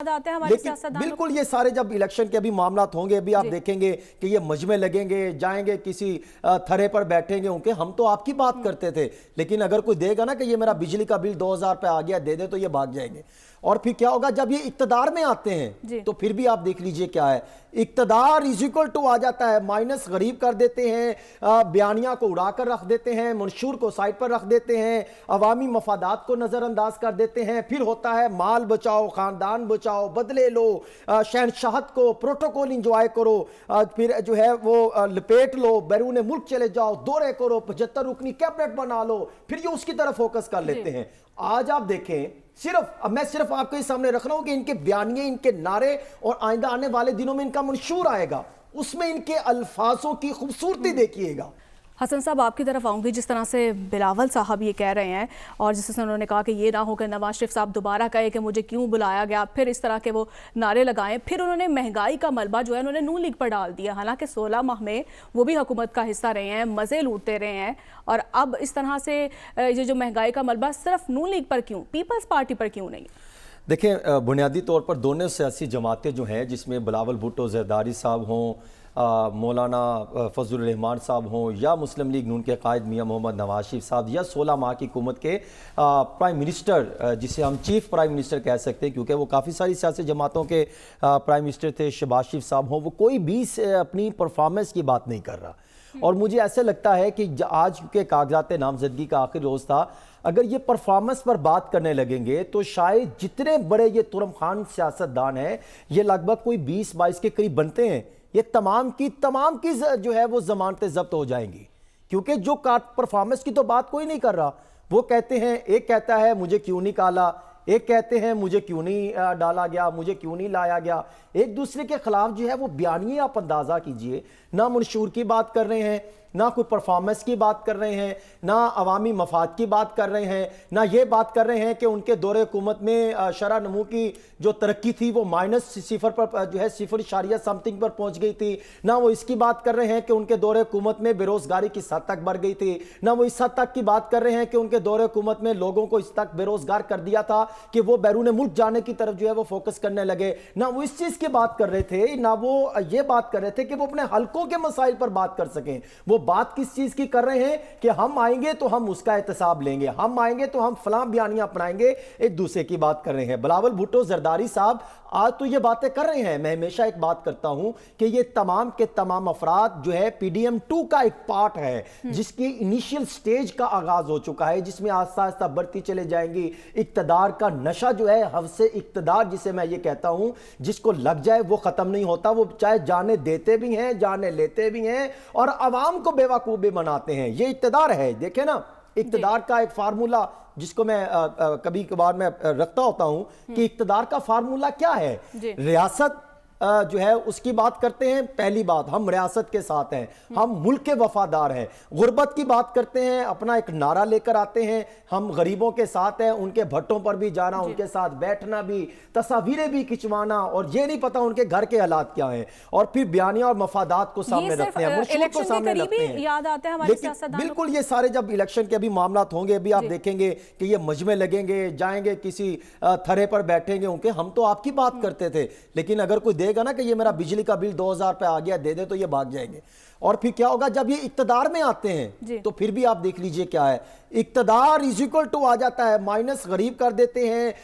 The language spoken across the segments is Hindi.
आते हैं हमारे लेकिन सियासतदानों बिल्कुल ये सारे जब इलेक्शन के अभी मामला होंगे, अभी आप देखेंगे कि ये मजमे लगेंगे, जाएंगे किसी थरे पर बैठेंगे उनके, हम तो आपकी बात करते थे, लेकिन अगर कोई देगा ना कि ये मेरा बिजली का बिल 2000 पे आ गया, दे दे, तो ये भाग जाएंगे। और फिर क्या होगा जब ये इक्तदार में आते हैं, तो फिर भी आप देख लीजिए क्या है, इक्तदार इज इक्वल टू आ जाता है माइनस गरीब कर देते हैं, बयानिया को उड़ाकर रख देते हैं, मंशूर को साइड पर रख देते हैं, अवामी मफादात को नजरअंदाज कर देते हैं, फिर होता है माल बचाओ, खानदान बचाओ, बदले लो, शहनशाहत को प्रोटोकॉल इंजॉय करो, फिर जो है वो लपेट लो, बैरून मुल्क चले जाओ, दौरे करो, 75 रुकनी कैबिनेट बना लो, फिर ये उसकी तरफ फोकस कर लेते हैं। आज आप देखें, मैं सिर्फ आपके सामने रख रहा हूं कि इनके बयानिए, इनके नारे और आइंदा आने वाले दिनों में इनका मंशूर आएगा, उसमें इनके अल्फाजों की खूबसूरती देखिएगा। हसन साहब आपकी तरफ आऊँगी। जिस तरह से बिलावल साहब ये कह रहे हैं और जिस तरह से उन्होंने कहा कि ये ना हो कि नवाज शरीफ साहब दोबारा कहे कि मुझे क्यों बुलाया गया, फिर इस तरह के वो नारे लगाएं, फिर उन्होंने महंगाई का मलबा जो है उन्होंने नून लीग पर डाल दिया। हालांकि 16 माह में वो भी हुकूमत का हिस्सा रहे हैं, मज़े लूटते रहे हैं, और अब इस तरह से ये जो महंगाई का मलबा सिर्फ नून लीग पर क्यों, पीपल्स पार्टी पर क्यों नहीं? देखें, बुनियादी तौर पर दोनों सियासी जमातें जो हैं, जिसमें बिलावल भुट्टो जरदारी साहब हों, मौलाना फजलुर रहमान साहब हों, या मुस्लिम लीग नून के कायद मियां मोहम्मद नवाज शरीफ साहब, या 16 माह की हुकूमत के प्राइम मिनिस्टर, जिसे हम चीफ प्राइम मिनिस्टर कह सकते हैं क्योंकि वो काफ़ी सारी सियासी जमातों के प्राइम मिनिस्टर थे, शहबाज शरीफ साहब हों, वो कोई भी अपनी परफॉर्मेंस की बात नहीं कर रहा। और मुझे ऐसे लगता है कि आज के कागजात नामजदगी का आखिरी रोज़ था, अगर ये परफॉर्मेंस पर बात करने लगेंगे तो शायद जितने बड़े ये तुरम खान सियासतदान हैं, ये लगभग कोई 20-22 के करीब बनते हैं, ये तमाम की जो है वो जमानतें जब्त हो जाएंगी, क्योंकि जो परफॉर्मेंस की तो बात कोई नहीं कर रहा। वो कहते हैं, एक कहता है मुझे क्यों नहीं काला, एक कहते हैं मुझे क्यों नहीं डाला गया, मुझे क्यों नहीं लाया गया, एक दूसरे के खिलाफ जो है वो बयानिए आप अंदाजा कीजिए, ना मंशूर की बात कर रहे हैं, ना कोई परफॉर्मेंस की बात कर रहे हैं, ना अवामी मफाद की बात कर रहे हैं, ना ये बात कर रहे हैं कि उनके दौरे हुकूमत में शरह नमू की जो तरक्की थी वो -0 पर जो है 0 समथिंग पर पहुंच गई थी, ना वो इसकी बात कर रहे हैं कि उनके दौरे हुकूमत में बेरोजगारी किस हद तक बढ़ गई थी, ना वो इस हद तक की बात कर रहे हैं कि उनके दौरे हुकूमत में लोगों को इस तक बेरोजगार कर दिया था कि वो बैरून मुल्क जाने की तरफ जो है वो फोकस करने लगे, ना वो इस चीज की बात कर रहे थे, ना वो ये बात कर रहे थे कि वो अपने हलकों के मसाइल पर बात कर सकें। वो बात किस चीज की कर रहे हैं कि हम आएंगे तो हम उसका एहतसाब लेंगे, हम आएंगे तो हम फलां बयानियां अपनाएंगे, एक दूसरे की बात कर रहे हैं। बिलावल भुट्टो जरदारी साहब आज तो ये बातें कर रहे हैं। मैं हमेशा एक बात करता हूं कि ये तमाम के तमाम अफराद जो है PDM 2 का एक पार्ट है, जिसकी इनिशियल स्टेज का आगाज हो चुका है, जिसमें आस्ता आस्ता बढ़ती चले जाएंगी। इक्तदार का नशा जो है, हवसे इक्तदार जिसे मैं ये कहता हूं, जिसको लग जाए वो खत्म नहीं होता, वो चाहे जाने देते भी हैं, जाने लेते भी हैं, और आवाम को बेवकूफ भी बनाते हैं। ये इक्तदार है। देखे ना, इक्तदार का एक फार्मूला जिसको मैं कभी कभार मैं रखता होता हूं कि इक्तदार का फार्मूला क्या है। रियासत जो है उसकी बात करते हैं, पहली बात हम रियासत के साथ हैं, हम मुल्क के वफादार हैं। गुर्बत की बात करते हैं, अपना एक नारा लेकर आते हैं, हम गरीबों के साथ हैं, उनके भट्टों पर भी जाना, उनके साथ बैठना भी, तस्वीरें भी खिंचवाना, और ये नहीं पता उनके घर के हालात क्या हैं, और फिर बयानिया और मफादात को सामने रखते हैं, मुश्किल को सामने रखते हैं। याद आते हैं हमारे लेकिन बिल्कुल ये सारे जब इलेक्शन के अभी मामला होंगे, अभी आप देखेंगे कि ये मजमे लगेंगे, जाएंगे किसी थरे पर बैठेंगे उनके, हम तो आपकी बात करते थे, लेकिन अगर कोई देगा ना कि ये मेरा बिजली का बिल 2000 पे आ गया, दे दे, तो ये भाग जाएंगे। और फिर क्या होगा जब ये इक्तदार में आते हैं, तो फिर भी आप देख लीजिए क्या है, इक्तदार इज इक्वल टू आ जाता है माइनस गरीब कर देते हैं,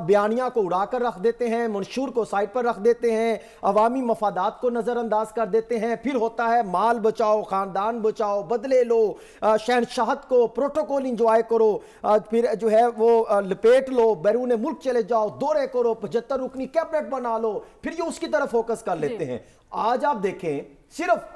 बयानिया को उड़ाकर रख देते हैं, मंशूर को साइड पर रख देते हैं, अवामी मफादात को नजरअंदाज कर देते हैं, फिर होता है माल बचाओ, खानदान बचाओ, बदले लो, शहनशाहत को प्रोटोकॉल इंजॉय करो, फिर जो है वो लपेट लो, बैरून मुल्क चले जाओ, दौरे करो, 75 रुकनी कैबिनेट बना लो, फिर ये उसकी तरफ फोकस कर लेते हैं। आज आप देखें,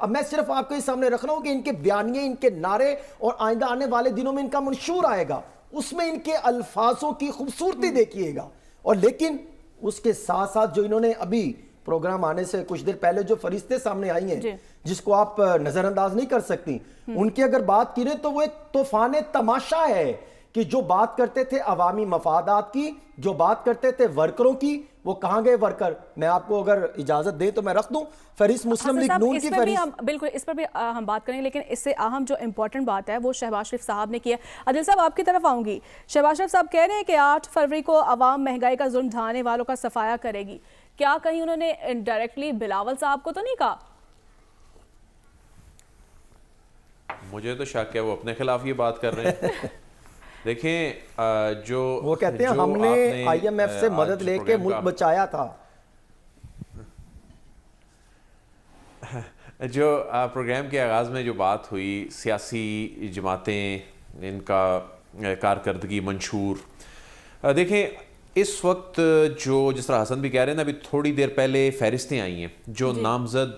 मैं सिर्फ आपके सामने रख रहा हूं कि इनके बयानिए, इनके नारे और आइंदा आने वाले दिनों में इनका मंशूर आएगा, उसमें इनके अल्फाजों की खूबसूरती देखिएगा। और लेकिन उसके साथ साथ जो इन्होंने अभी प्रोग्राम आने से कुछ देर पहले जो फरिश्ते सामने आई हैं, जिसको आप नजरअंदाज नहीं कर सकती, उनकी अगर बात करें तो वो एक तूफान तमाशा है कि जो बात करते थे अवामी मफादात की, जो बात करते थे वर्करों की, वो कहाँ गए वर्कर? मैं आपको अगर इजाजत दें तो मैं रख दूं फहरिस्त मुस्लिम लीग नून की फहरिस्त। बिल्कुल, इस पर भी हम बात करेंगे, लेकिन इससे अहम जो इंपॉर्टेंट बात है वो शहबाज शरीफ साहब ने की है। आदिल साहब, आपकी तरफ आऊंगी। शहबाज शरीफ साहब कह रहे हैं कि 8 फरवरी को अवाम महंगाई का जुल्म ढाने वालों का सफाया करेगी। क्या कहीं उन्होंने इनडायरेक्टली बिलावल साहब को तो नहीं कहा? मुझे तो शक है वो अपने खिलाफ ये बात कर रहे हैं। देखें, जो वो कहते हैं हमने IMF से मदद लेके मुल्क बचाया था। जो प्रोग्राम के आगाज़ में जो बात हुई, सियासी जमातें, इनका कारकर्दगी मंशूर, देखें इस वक्त जो जिस तरह हसन भी कह रहे हैं ना, अभी थोड़ी देर पहले फहरिस्तें आई हैं, जो नामजद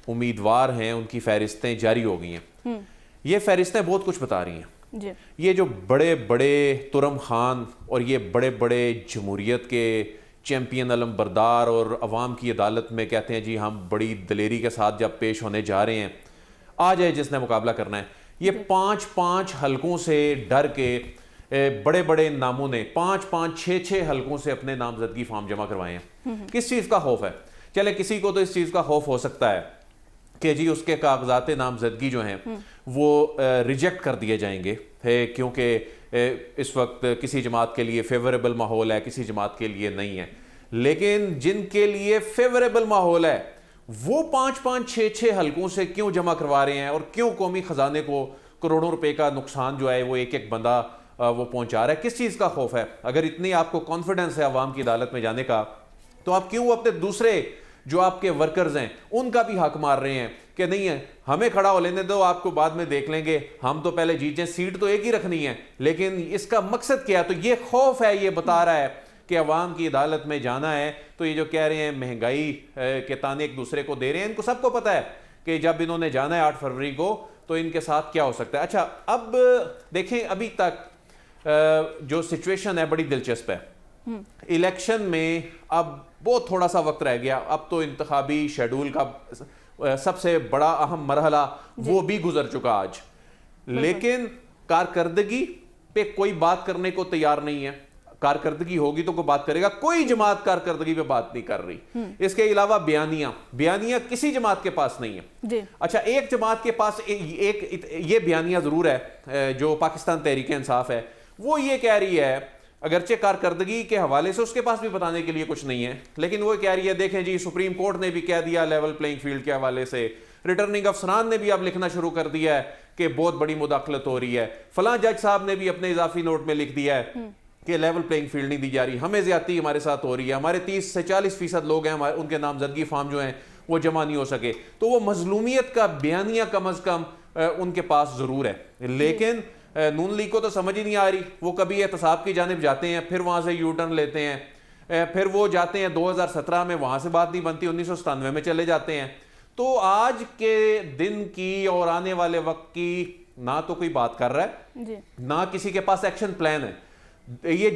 उम्मीदवार हैं उनकी फहरिस्तें जारी हो गई हैं। ये फहरिस्तें बहुत कुछ बता रही हैं। ये जो बड़े बड़े तुरम खान और ये बड़े बड़े जमहूरियत के चैम्पियन अलम बरदार और अवाम की अदालत में कहते हैं जी हम बड़ी दलेरी के साथ जब पेश होने जा रहे हैं, आ जाए जिसने मुकाबला करना है। ये 5-5 हलकों से डर के बड़े बड़े नामों ने 5-5, 6-6 हलकों से अपने नामजदगी फॉर्म जमा करवाए हैं। किस चीज़ का खौफ है? चले किसी को तो इस चीज़ का खौफ हो सकता है कि जी उसके कागजात नामजदगी जो हैं वो रिजेक्ट कर दिए जाएंगे, क्योंकि इस वक्त किसी जमात के लिए फेवरेबल माहौल है, किसी जमात के लिए नहीं है। लेकिन जिनके लिए फेवरेबल माहौल है वो 5-5, 6-6 हलकों से क्यों जमा करवा रहे हैं और क्यों कौमी खजाने को करोड़ों रुपए का नुकसान जो है वो एक एक बंदा वो पहुंचा रहा है? किस चीज़ का खौफ है? अगर इतनी आपको कॉन्फिडेंस है अवाम की अदालत में जाने का, तो आप क्यों अपने दूसरे जो आपके वर्कर्स हैं उनका भी हक मार रहे हैं कि नहीं है हमें खड़ा हो लेने दो, आपको बाद में देख लेंगे, हम तो पहले जीत जाएं, सीट तो एक ही रखनी है। लेकिन इसका मकसद क्या है? तो ये खौफ है, ये बता रहा है कि अवाम की अदालत में जाना है। तो ये जो कह रहे हैं महंगाई के ताने एक दूसरे को दे रहे हैं, इनको सबको पता है कि जब इन्होंने जाना है 8 फरवरी को तो इनके साथ क्या हो सकता है। अच्छा, अब देखें अभी तक जो सिचुएशन है बड़ी दिलचस्प है। इलेक्शन में अब बहुत थोड़ा सा वक्त रह गया, अब तो इंतखाबी शेड्यूल का सबसे बड़ा अहम मरहला वो भी गुजर चुका आज। लेकिन कारकर्दगी पे कोई बात करने को तैयार नहीं है। कारकर्दगी होगी तो कोई बात करेगा, कोई जमात कारकर्दगी पे बात नहीं कर रही। इसके अलावा बयानियां किसी जमात के पास नहीं है। अच्छा, एक जमात के पास ये बयानियां जरूर है, जो पाकिस्तान तहरीक इंसाफ है, वो ये कह रही है, अगरचे कारकर्दगी के हवाले से उसके पास भी बताने के लिए कुछ नहीं है, लेकिन वो कह रही है देखें जी सुप्रीम कोर्ट ने भी कह दिया लेवल प्लेइंग फील्ड के हवाले से, रिटर्निंग अफसरान ने भी अब लिखना शुरू कर दिया है कि बहुत बड़ी मुदाखलत हो रही है, फलां जज साहब ने भी अपने इजाफी नोट में लिख दिया है कि लेवल प्लेइंग फील्ड नहीं दी जा रही, हमें ज्यादती हमारे साथ हो रही है, हमारे 30 से 40% लोग हैं उनके नामजदगी फॉर्म जो हैं वो जमा नहीं हो सके। तो वो मजलूमियत का बयानिया कम अज कम उनके पास जरूर है। लेकिन नून लीग को तो समझ ही नहीं आ रही। वो कभी एहतसाब की जानिब जाते हैं, फिर वहां से यू टर्न लेते हैं, फिर वो जाते हैं 2017 में, वहां से बात नहीं बनती, 1997 में चले जाते हैं। तो आज के दिन की और आने वाले वक्त की ना तो कोई बात कर रहा है, ना किसी के पास एक्शन प्लान है। ये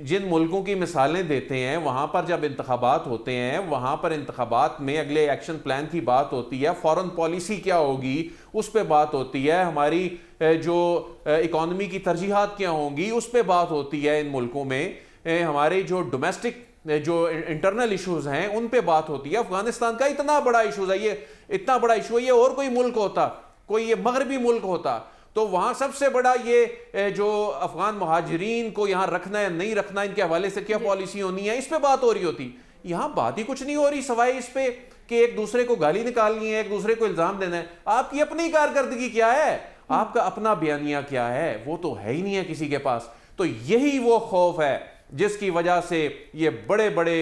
जिन मुल्कों की मिसालें देते हैं, वहां पर जब इंतखाबात होते हैं, वहां पर इंतखाबात में अगले एक्शन प्लान की बात होती है, फॉरेन पॉलिसी क्या होगी उस पर बात होती है, हमारी जो इकोनॉमी की तरजीहात क्या होंगी उस पर बात होती है। इन मुल्कों में हमारे जो डोमेस्टिक जो इंटरनल इश्यूज हैं उन पे बात होती है। अफगानिस्तान का इतना बड़ा इशू है, ये इतना बड़ा इशू है, ये और कोई मुल्क होता, कोई ये मगरबी मुल्क होता, तो वहां सबसे बड़ा ये जो अफगान मुहाजिरीन को यहां रखना है नहीं रखना, इनके हवाले से क्या पॉलिसी होनी है, इस पे बात हो रही होती। यहां बात ही कुछ नहीं हो रही सवाए इस पे कि एक दूसरे को गाली निकालनी है, एक दूसरे को इल्जाम देना है। आपकी अपनी कारकर्दगी क्या है, आपका अपना बयानिया क्या है, वो तो है ही नहीं है किसी के पास। तो यही वो खौफ है जिसकी वजह से ये बड़े बड़े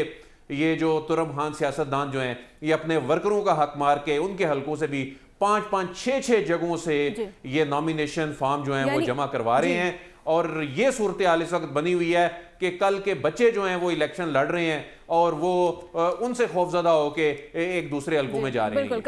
ये जो तुरम खान सियासतदान जो हैं ये अपने वर्करों का हक मार के उनके हलकों से भी 5-5, 6-6 जगहों से ये नॉमिनेशन फॉर्म जो हैं वो जमा करवा रहे हैं। और ये सूरत हाल इस वक्त बनी हुई है कि कल के बच्चे जो हैं वो इलेक्शन लड़ रहे हैं और वो उनसे खौफजदा होकर एक दूसरे हलकों में जा रहे हैं।